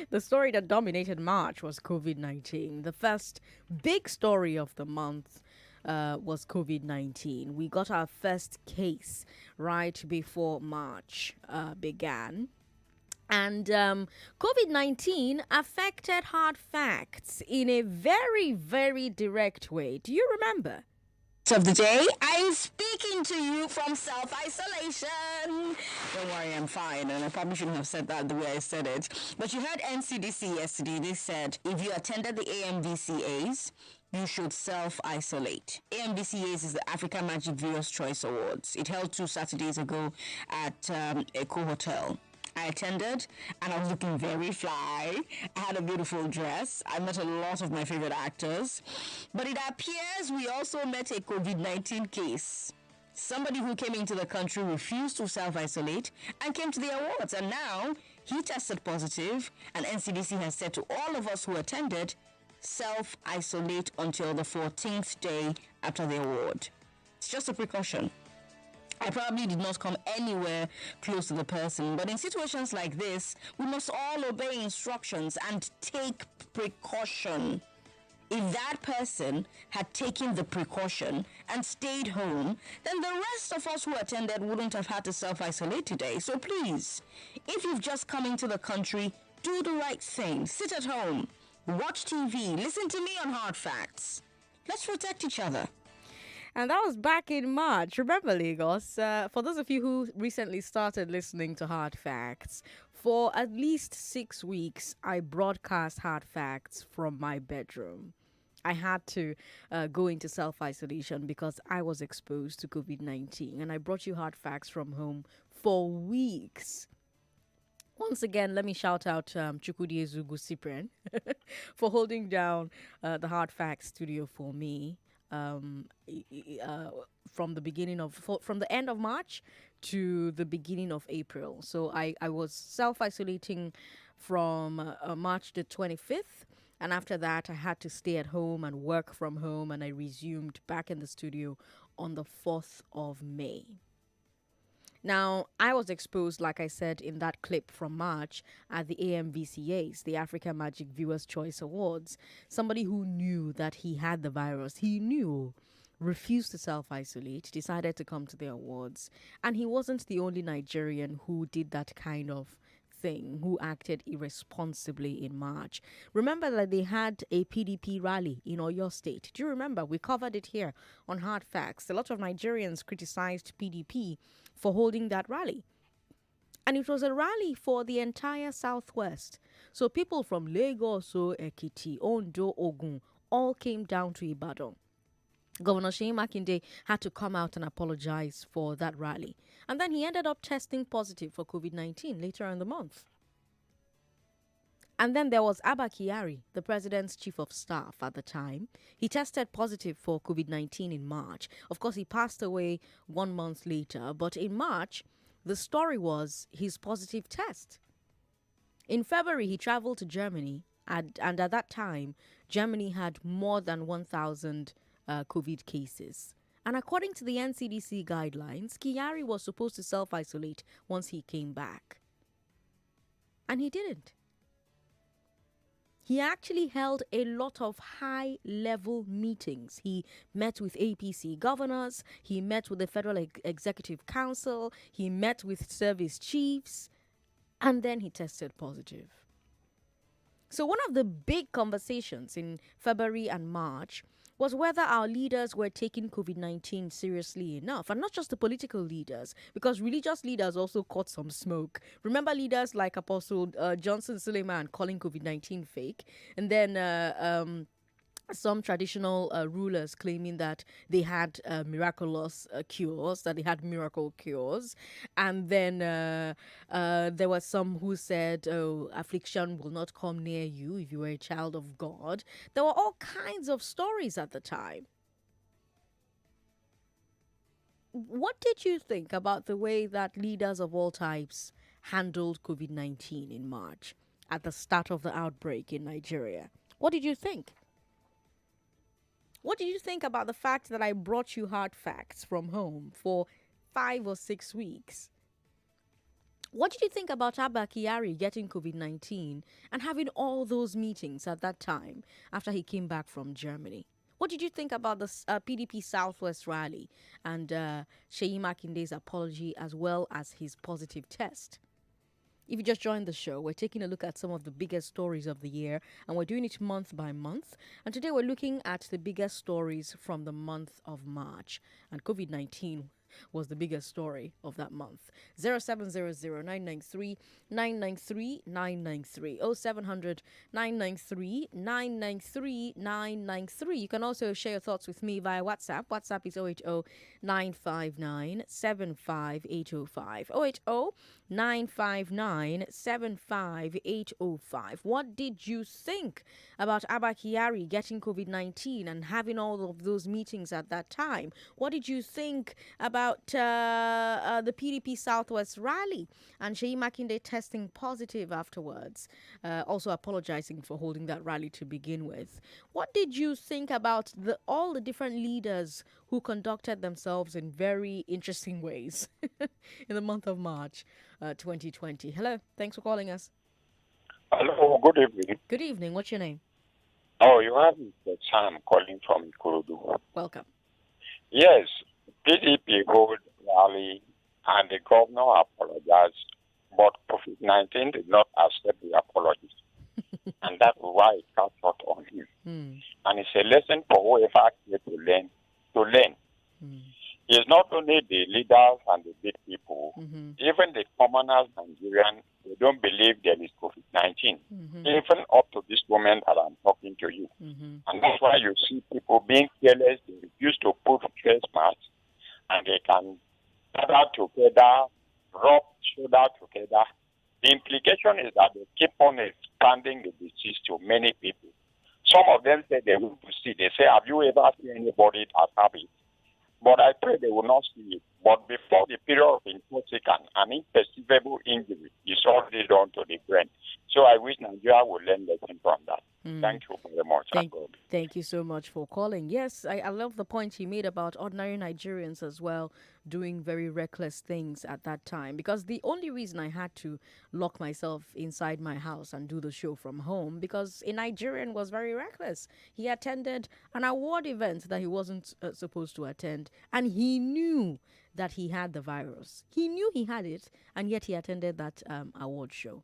The story that dominated March was COVID 19. The first big story of the month was COVID 19. We got our first case right before March began. And COVID 19 affected hard facts in a very, very direct way. Do you remember? Of the day, I'm speaking to you from self isolation. Don't worry, I'm fine, and I probably shouldn't have said that the way I said it. But you heard NCDC yesterday. They said if you attended the AMVCAs, you should self isolate. AMVCAs is the Africa Magic Viewers Choice Awards. It held 2 Saturdays ago at Eco Hotel. I attended and I was looking very fly. I had a beautiful dress. I met a lot of my favorite actors. But it appears we also met a COVID 19 case. Somebody who came into the country refused to self isolate and came to the awards. And now he tested positive, and NCDC has said to all of us who attended, self isolate until the 14th day after the award. It's just a precaution. I probably did not come anywhere close to the person, but in situations like this, we must all obey instructions and take precaution. If that person had taken the precaution and stayed home, then the rest of us who attended wouldn't have had to self-isolate today. So please, if you've just come into the country, do the right thing. Sit at home, watch TV, listen to me on Hard Facts. Let's protect each other. And that was back in March. Remember, Lagos? For those of you who recently started listening to Hard Facts, for at least 6 weeks, I broadcast Hard Facts from my bedroom. I had to go into self isolation because I was exposed to COVID 19. And I brought you Hard Facts from home for weeks. Once again, let me shout out Chukwudi Ezugu Cyprian for holding down the Hard Facts studio for me from the end of March to the beginning of April. So I was self isolating from March the 25th. And after that, I had to stay at home and work from home. And I resumed back in the studio on the 4th of May. Now, I was exposed, like I said, in that clip from March at the AMVCAs, the Africa Magic Viewers Choice Awards. Somebody who knew that he had the virus, he knew, refused to self isolate, decided to come to the awards. And he wasn't the only Nigerian who did that kind of thing, who acted irresponsibly in March. Remember that they had a PDP rally in Oyo State. Do you remember? We covered it here on Hard Facts. A lot of Nigerians criticized PDP for holding that rally. And it was a rally for the entire Southwest. So people from Lagos, Ekiti, Ondo, Ogun all came down to Ibadan. Governor Sheyi Makinde had to come out and apologize for that rally. And then he ended up testing positive for COVID 19 later in the month. And then there was Abba Kyari, the president's chief of staff at the time. He tested positive for COVID 19 in March. Of course, he passed away 1 month later. But in March, the story was his positive test. In February, he traveled to Germany. And at that time, Germany had more than 1,000 COVID cases. And according to the NCDC guidelines, Kyari was supposed to self-isolate once he came back. And he didn't. He actually held a lot of high-level meetings. He met with APC governors, he met with the Federal Executive Council, he met with service chiefs, and then he tested positive. So one of the big conversations in February and March was whether our leaders were taking COVID 19 seriously enough. And not just the political leaders, because religious leaders also caught some smoke. Remember leaders like Apostle Johnson Suleiman calling COVID 19 fake? And then some traditional rulers claiming that they had miraculous cures, that they had miracle cures. And then there were some who said, oh, affliction will not come near you if you were a child of God. There were all kinds of stories at the time. What did you think about the way that leaders of all types handled COVID 19 in March at the start of the outbreak in Nigeria? What did you think? What did you think about the fact that I brought you hard facts from home for 5 or 6 weeks? What did you think about Abba Kyari getting COVID-19 and having all those meetings at that time after he came back from Germany? What did you think about the PDP Southwest rally and Sheyi Makinde's apology as well as his positive test? If you just joined the show, we're taking a look at some of the biggest stories of the year, and we're doing it month by month. And today we're looking at the biggest stories from the month of March. And COVID 19 was the biggest story of that month. 0700 993 993 993 0700 993 993 993. You can also share your thoughts with me via WhatsApp. WhatsApp is 080 959 75805. 080 959 75805. What did you think about Abba Kyari getting COVID 19 and having all of those meetings at that time? What did you think about the PDP Southwest rally and Sheyi Makinde testing positive afterwards? Also apologizing for holding that rally to begin with. What did you think about all the different leaders who conducted themselves in very interesting ways in the month of March 2020? Hello, thanks for calling us. Hello, good evening. Good evening. What's your name? Oh, you have Mr. Sam calling from Ikorodu. Welcome. Yes, PDP hold rally and the governor apologized, but COVID-19 did not accept the apology. And that's why it got out on him. And it's a lesson for whoever here to learn. It's not only the leaders and the big people, even the commoners Nigerian, they don't believe there is COVID-19. Even up to this moment that I'm talking to you. And that's why you see people being careless, they refuse to put face masks, and they can gather together, rub shoulder together. The implication is that they keep on expanding the disease to many people. Some of them say they want to see. They say, have you ever seen anybody that have it? But I pray they will not see it. But before the period of intoxicant, an imperceivable injury is already done to the brain. So I wish Nigeria will learn lesson from that. Thank you very much. Thank you so much for calling. Yes, I love the point he made about ordinary Nigerians as well doing very reckless things at that time. Because the only reason I had to lock myself inside my house and do the show from home, because a Nigerian was very reckless. He attended an award event that he wasn't supposed to attend, and he knew that he had the virus. He knew he had it, and yet he attended that award show.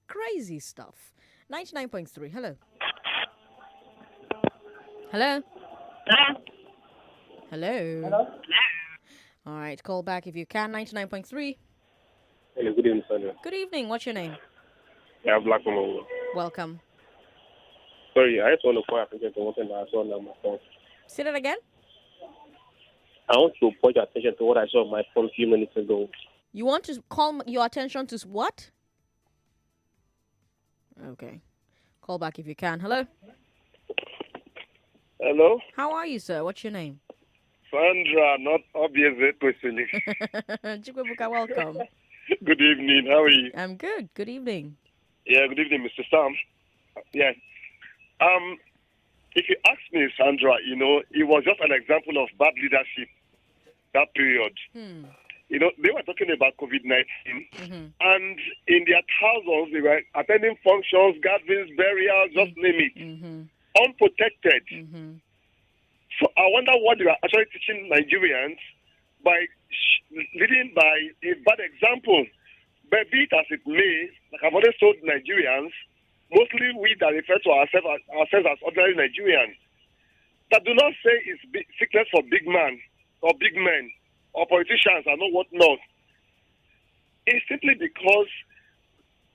Crazy stuff. 99.3. Hello. Hello. Hello. Hello. All right, call back if you can. 99.3. Hello, good evening, Sandra. Good evening. What's your name? Yeah, Black Woman. Welcome. Sorry, I just want to call attention to one thing that I saw on my phone. Say that again? I want to point your attention to what I saw on my phone a few minutes ago. You want to call your attention to what? Okay. Call back if you can. Hello? Hello? How are you, sir? What's your name? Sandra, not obvious Ezekwesili. Chikwebuka, welcome. Good evening. How are you? I'm good. Good evening. Yeah, good evening, Mr. Sam. Yes. If you ask me, Sandra, it was just an example of bad leadership, that period. They were talking about COVID-19, and in their thousands, they were attending functions, gatherings, burials, just name it, unprotected. So I wonder what they are actually teaching Nigerians by leading by a bad example. But be it as it may, like I've always told Nigerians, mostly we that refer to ourselves as ordinary Nigerians, that do not say it's sickness for big man or big men or politicians and not whatnot. It's simply because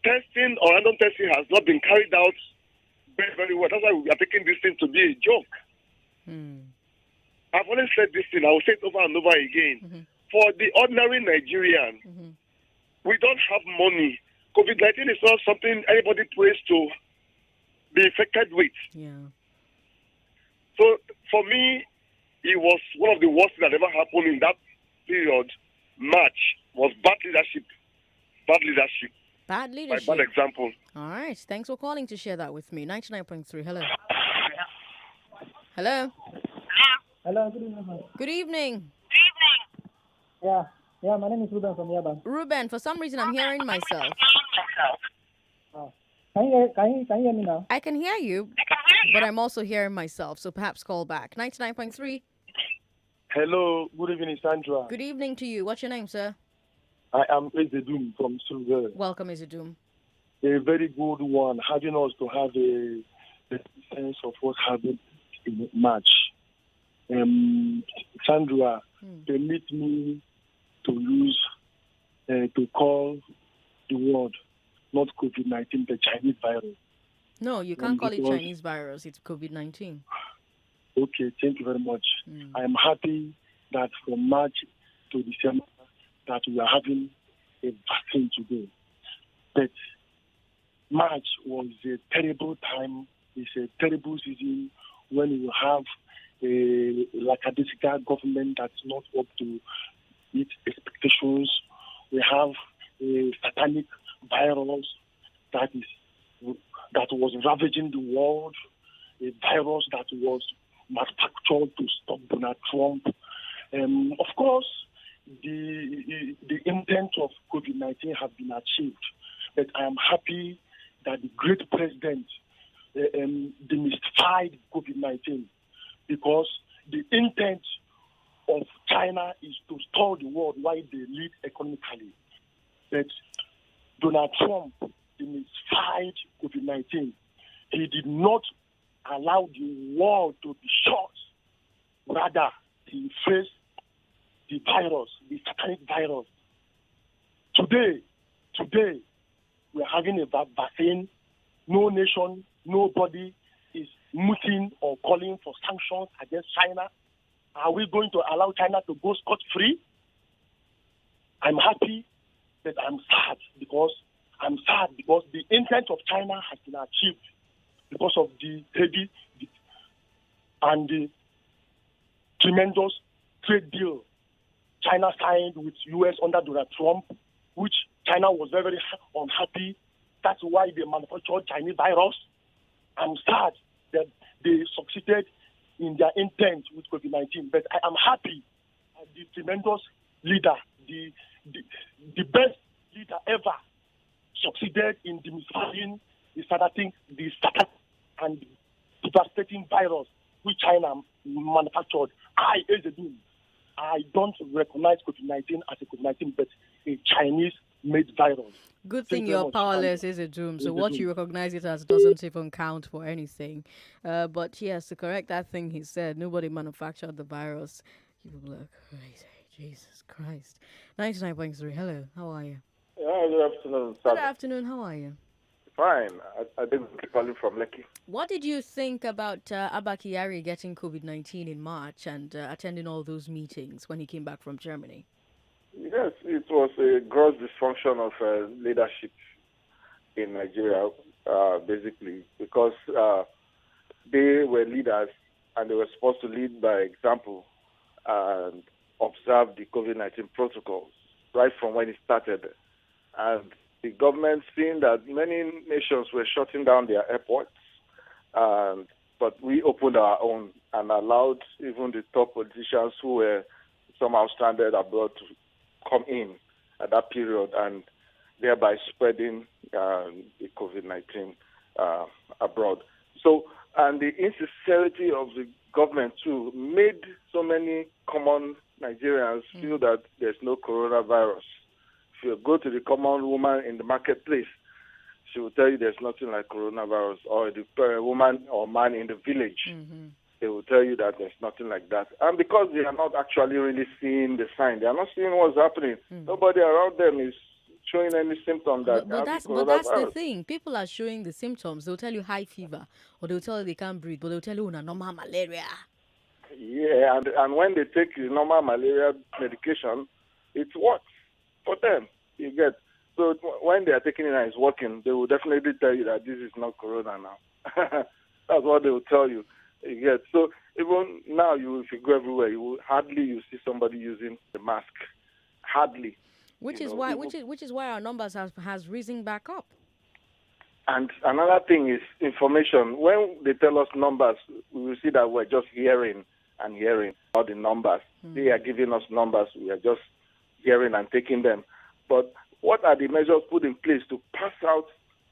testing or random testing has not been carried out very, very well. That's why we are taking this thing to be a joke. I've always said this thing. I will say it over and over again. For the ordinary Nigerian, we don't have money. COVID-19 is not something anybody prays to be infected with. Yeah. So for me, it was one of the worst that ever happened in that period. March was bad leadership. Bad leadership. Bad leadership. By bad example. All right. Thanks for calling to share that with me. 99.3. Hello. Hello. Hello, good evening. Good evening. Yeah. Yeah, my name is Ruben from Yaba. Ruben, for some reason I'm hearing myself. Uh, can you hear me now? I can hear you, but I'm also hearing myself, so perhaps call back. 99.3. Hello, good evening, Sandra. Good evening to you. What's your name, sir? I am Ezedum from Silver. Welcome, Izidum. A very good one, having us to have a sense of what happened in the match. Sandra, permit me to use, to call the word, not COVID-19, the Chinese virus. No, you can't call it Chinese virus. It's COVID-19. Okay, thank you very much. I am happy that from March to December that we are having a vaccine today. But March was a terrible time. It's a terrible season when you have a lackadaisical government that's not up to its expectations. We have a satanic virus that was ravaging the world, a virus that was manufactured to stop Donald Trump. Of course, the intent of COVID-19 have been achieved, but I am happy that the great president demystified COVID-19 because the intent of China is to store the world while they lead economically. But Donald Trump demystified COVID-19. He did not allow the world to be shut. Rather, he faced the virus, the satanic virus. Today, we are having a vaccine. No nation, nobody is mooting or calling for sanctions against China. Are we going to allow China to go scot-free? I'm happy, but I'm sad because the intent of China has been achieved because of the heavy and the tremendous trade deal China signed with U.S. under Donald Trump, which China was very, very unhappy. That's why they manufactured Chinese virus. I'm sad that they succeeded in their intent with COVID-19, but I am happy the tremendous leader, the best leader ever, succeeded in demystifying the satanic and devastating virus which China manufactured. I don't recognize COVID-19 as a COVID-19, but a Chinese-made virus. Good thing you're powerless is a doom. So what you recognize it as doesn't even count for anything. But yes, to correct that thing he said, nobody manufactured the virus. You people are crazy. Jesus Christ. 99.3. Hello. How are you? Yeah, good afternoon, Sandra. Good afternoon. How are you? Fine. I didn't keep calling from Lekki. What did you think about Abba Kyari getting COVID-19 in March and attending all those meetings when he came back from Germany? Yes, it was a gross dysfunction of leadership in Nigeria, basically, because they were leaders and they were supposed to lead by example and observe the COVID-19 protocols right from when it started. And the government, seeing that many nations were shutting down their airports, but we opened our own and allowed even the top politicians who were somehow stranded abroad to come in at that period and thereby spreading the COVID-19 abroad. So, and the insincerity of the government too made so many common Nigerians feel that there's no coronavirus. If you go to the common woman in the marketplace, she will tell you there's nothing like coronavirus, or the woman or man in the village, they will tell you that there's nothing like that. And because they are not actually really seeing the sign, they are not seeing what's happening. Nobody around them is showing any symptom that but that's the thing. People are showing the symptoms. They'll tell you high fever, or they'll tell you they can't breathe, but they'll tell you normal malaria. Yeah, and when they take the normal malaria medication, it works for them. You get. So when they are taking it and it's working, they will definitely tell you that this is not corona now. That's what they will tell you. You get. So even now, if you go everywhere, you will hardly see somebody using the mask. Hardly. Which is why our numbers has risen back up. And another thing is information. When they tell us numbers, we will see that we're just hearing all the numbers. They are giving us numbers. We are just hearing and taking them. But what are the measures put in place to pass out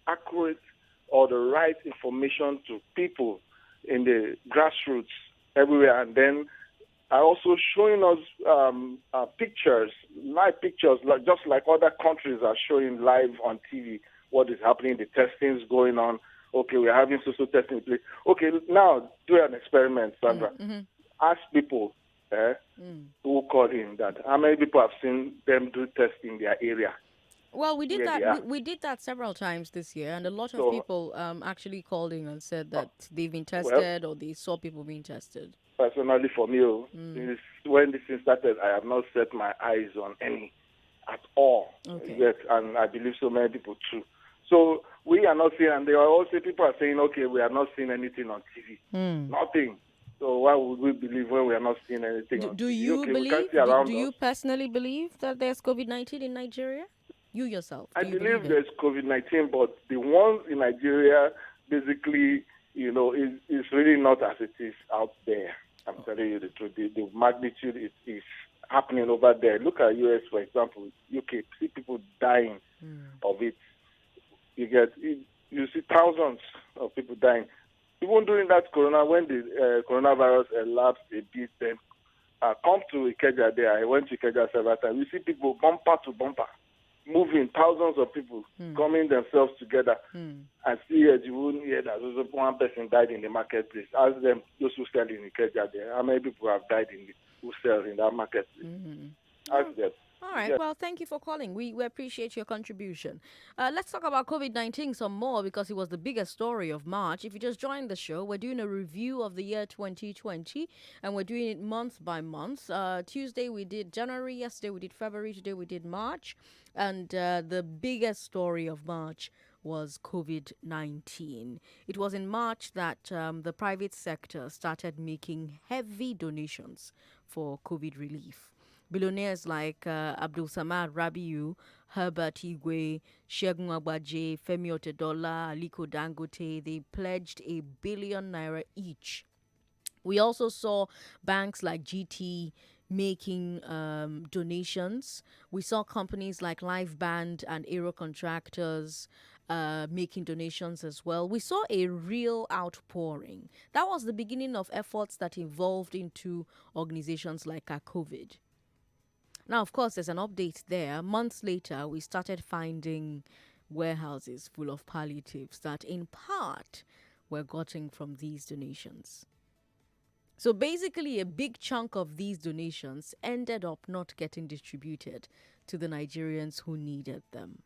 accurate or the right information to people in the grassroots everywhere? And then are also showing us pictures, live pictures, just like other countries are showing live on TV what is happening, the testings going on. Okay, we're having social testing in place. Okay, now do an experiment, Sandra. Ask people who call in that how many people have seen them do tests in their area. Well, we did that. We did that several times this year, and a lot of people actually called in and said that they've been tested or they saw people being tested. Personally, for me, when this thing started, I have not set my eyes on any at all yet, and I believe so many people too. So we are not seeing, and there are also people are saying, okay, we are not seeing anything on TV, nothing. So why would we believe when we are not seeing anything? Do you believe? Do you personally believe that there's COVID-19 in Nigeria? You yourself? I believe there's COVID-19, but the ones in Nigeria, basically, is really not as it is out there. I'm telling you the truth. The magnitude is happening over there. Look at US, for example, UK. See people dying of it. You see thousands of people dying. Even during that when the coronavirus elapsed a bit, then come to Ikeja there. I went to Ikeja several times. You see people bumper to bumper, moving, thousands of people coming themselves together. And see, you wouldn't hear that one person died in the marketplace. Ask them, those who sell in Ikeja there, how many people have died who sell in that marketplace? Ask them. All right. Yes. Well, thank you for calling. We appreciate your contribution. Let's talk about COVID-19 some more because it was the biggest story of March. If you just joined the show, we're doing a review of the year 2020, and we're doing it month by month. Tuesday we did January, yesterday we did February, today we did March. And the biggest story of March was COVID-19. It was in March that the private sector started making heavy donations for COVID relief. Billionaires like Abdul Samad Rabiu, Herbert Igwe, Segun Agbaje, Femi Otedola, Aliko Dangote, they pledged ₦1 billion each. We also saw banks like GT making donations. We saw companies like Live Band and Aero Contractors making donations as well. We saw a real outpouring. That was the beginning of efforts that evolved into organizations like COVID. Now, of course, there's an update there. Months later, we started finding warehouses full of palliatives that in part were gotten from these donations. So basically, a big chunk of these donations ended up not getting distributed to the Nigerians who needed them.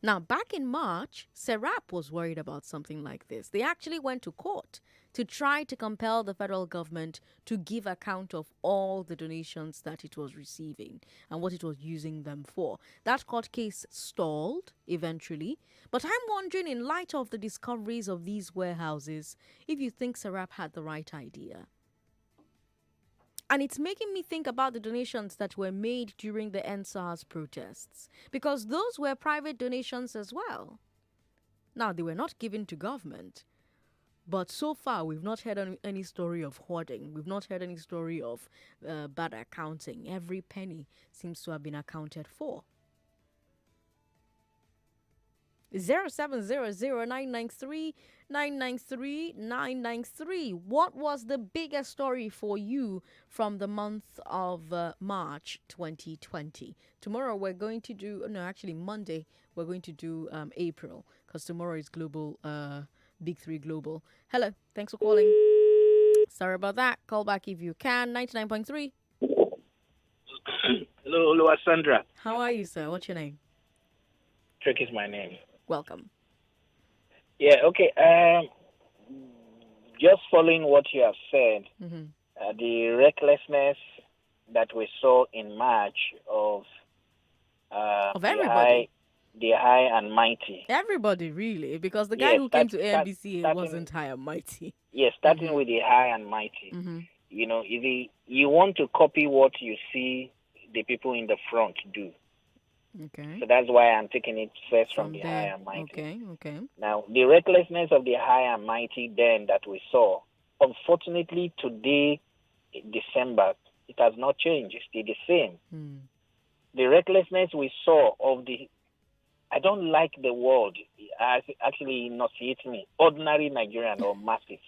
Now, back in March, Serap was worried about something like this. They actually went to court to try to compel the federal government to give account of all the donations that it was receiving and what it was using them for. That court case stalled eventually, but I'm wondering, in light of the discoveries of these warehouses, if you think Serap had the right idea. And it's making me think about the donations that were made during the NSARS protests, because those were private donations as well. Now, they were not given to government, but so far we've not heard any story of hoarding. We've not heard any story of bad accounting. Every penny seems to have been accounted for. 0700-993-993. What was the biggest story for you from the month of March 2020? Tomorrow we're going to do, Monday we're going to do April, because tomorrow is global, Big 3 Global. Hello, thanks for calling. Sorry about that. Call back if you can. 99.3. Hello, Sandra. How are you, sir? What's your name? Trick is my name. Welcome. Yeah, okay. Just following what you have said, the recklessness that we saw in March of everybody. The high and mighty. Everybody, really, because the guy who came to AMBC wasn't high and mighty. Yes, starting with the high and mighty. You know, if you want to copy what you see the people in the front do. Okay. So that's why I'm taking it first from the high and mighty. Okay. Now, the recklessness of the high and mighty then that we saw, unfortunately today, December, it has not changed. It's still the same. The recklessness we saw of the, I don't like the word, actually nauseates me, ordinary Nigerian or masses.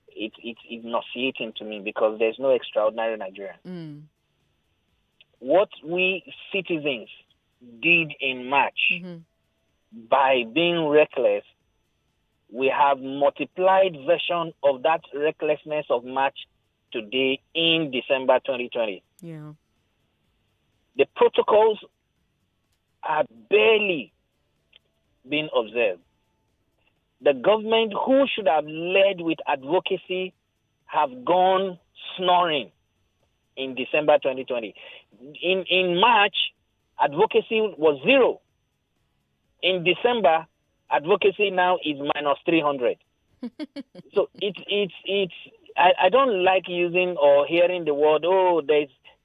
It's nauseating to me because there's no extraordinary Nigerian. What we citizens did in March by being reckless, we have multiplied version of that recklessness of March today in December 2020. Yeah. The protocols are barely being observed. The government, who should have led with advocacy, have gone snoring in December 2020. In March, advocacy was 0. In December, advocacy now is minus 300. So I don't like using or hearing the word,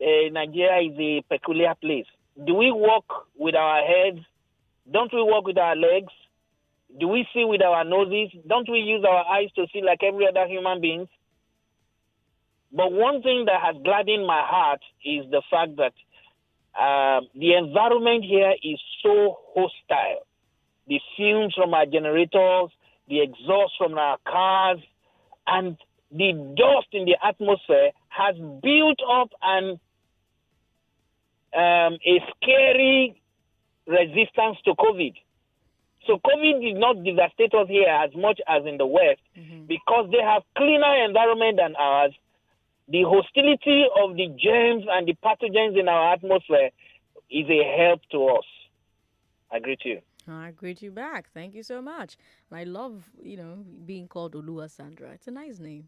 Nigeria is a peculiar place. Do we walk with our heads? Don't we walk with our legs? Do we see with our noses? Don't we use our eyes to see like every other human being? But one thing that has gladdened my heart is the fact that the environment here is so hostile. The fumes from our generators, the exhaust from our cars, and the dust in the atmosphere has built up a scary resistance to COVID. So COVID did not devastate us here as much as in the West because they have cleaner environment than ours. The hostility of the germs and the pathogens in our atmosphere is a help to us. I agree to you. I agree to you back. Thank you so much. And I love, being called Olua Sandra. It's a nice name.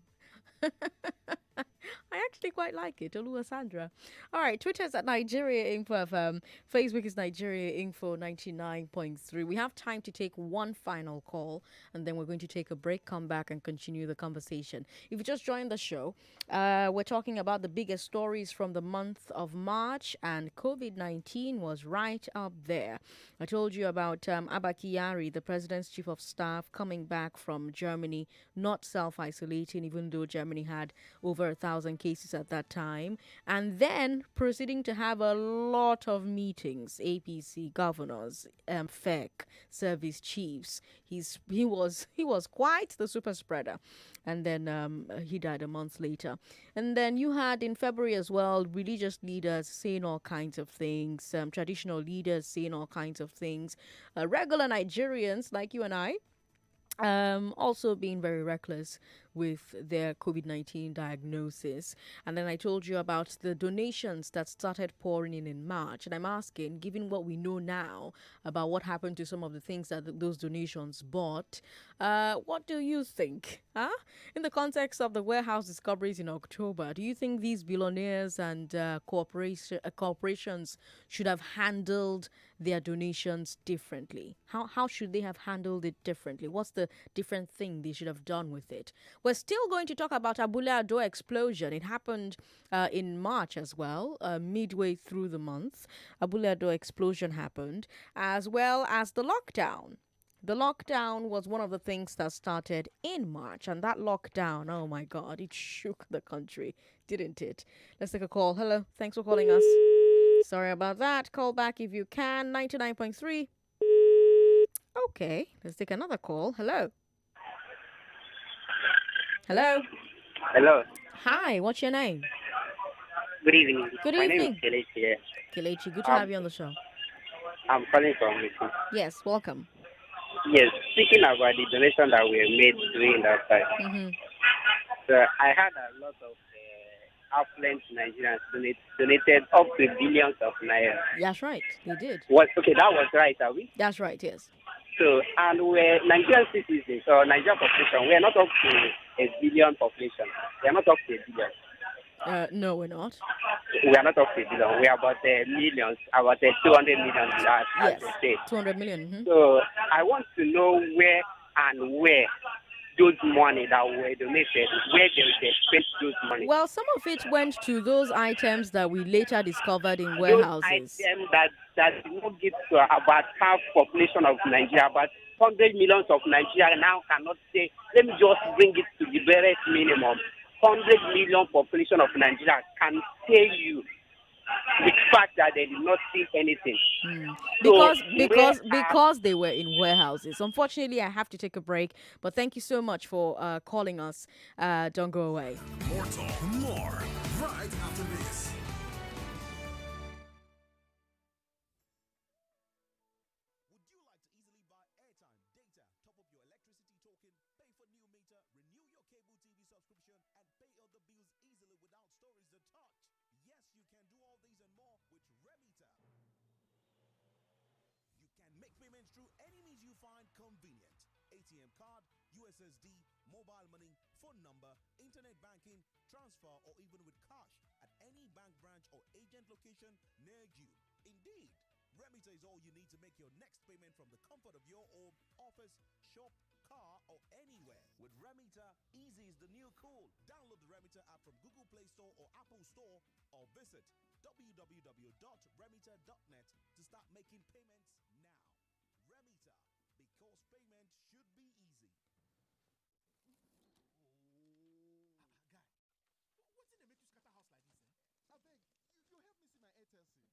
I actually quite like it, Olua Sandra. All right, Twitter's at Nigeria Info FM. Facebook is Nigeria Info 99.3. We have time to take one final call, and then we're going to take a break, come back, and continue the conversation. If you just joined the show, we're talking about the biggest stories from the month of March, and COVID-19 was right up there. I told you about Abba Kyari, the president's chief of staff, coming back from Germany, not self-isolating, even though Germany had over 1,000 cases at that time, and then proceeding to have a lot of meetings, APC governors, FEC service chiefs. He was quite the super spreader, and then he died a month later. And then you had in February as well religious leaders saying all kinds of things, traditional leaders saying all kinds of things, regular Nigerians like you and I also being very reckless with their COVID-19 diagnosis. And then I told you about the donations that started pouring in March. And I'm asking, given what we know now about what happened to some of the things that those donations bought, what do you think? In the context of the warehouse discoveries in October, do you think these billionaires and corporations should have handled their donations differently? How should they have handled it differently? What's the different thing they should have done with it? We're still going to talk about Abule Ado explosion. It happened in March as well, midway through the month. Abule Ado explosion happened, as well as the lockdown. The lockdown was one of the things that started in March, and that lockdown, oh my God, it shook the country, didn't it? Let's take a call. Hello, thanks for calling us. Sorry about that. Call back if you can. 99.3. Okay, let's take another call. Hello. Hello. Hello. Hi, what's your name? Good evening. Good My evening. name is Kelechi. Kelechi, good to have you on the show. I'm calling from Mississippi. Yes, welcome. Yes, speaking about the donation that we made during that time, so I had a lot of affluent Nigerians donated up to billions of naira. That's right, they did. Okay, that was right, are we? That's right, yes. So, and we're Nigerian citizens, or Nigerian population, we are not up to a billion population. We are not up to a billion. No, we're not. We are not up to a billion. We are about millions, about 200 million. Yes, 200 million. So, I want to know where those money that were donated, where they spent those money. Well, some of it went to those items that we later discovered in warehouses. Those items that did not get to about half population of Nigeria, about 100 millions of Nigeria now cannot say, let me just bring it to the barest minimum. 100 million population of Nigeria can pay you the fact that they did not see anything. Because So because where because they were in warehouses. Unfortunately, I have to take a break. But thank you so much for calling us. Don't go away. More talk, more right after this. Would you like to easily buy airtime, data, top up your electricity token, pay for new meter, renew your cable TV subscription, and pay other bills easily without stories to touch? Yes, you can do all these and more with Remita. You can make payments through any means you find convenient. ATM card, USSD, mobile money, phone number, internet banking, transfer, or even with cash at any bank branch or agent location near you. Indeed, Remita is all you need to make your next payment from the comfort of your home, office, shop, car, or anywhere. With Remita, easy is the new cool. Download the Remita app from Google Play Store or Apple Store, or visit www.remita.net to start making payments now. Remita, because payment should be easy. Guy, what's in the make you scatter house like this? I beg, you help me see my Airtel SIM.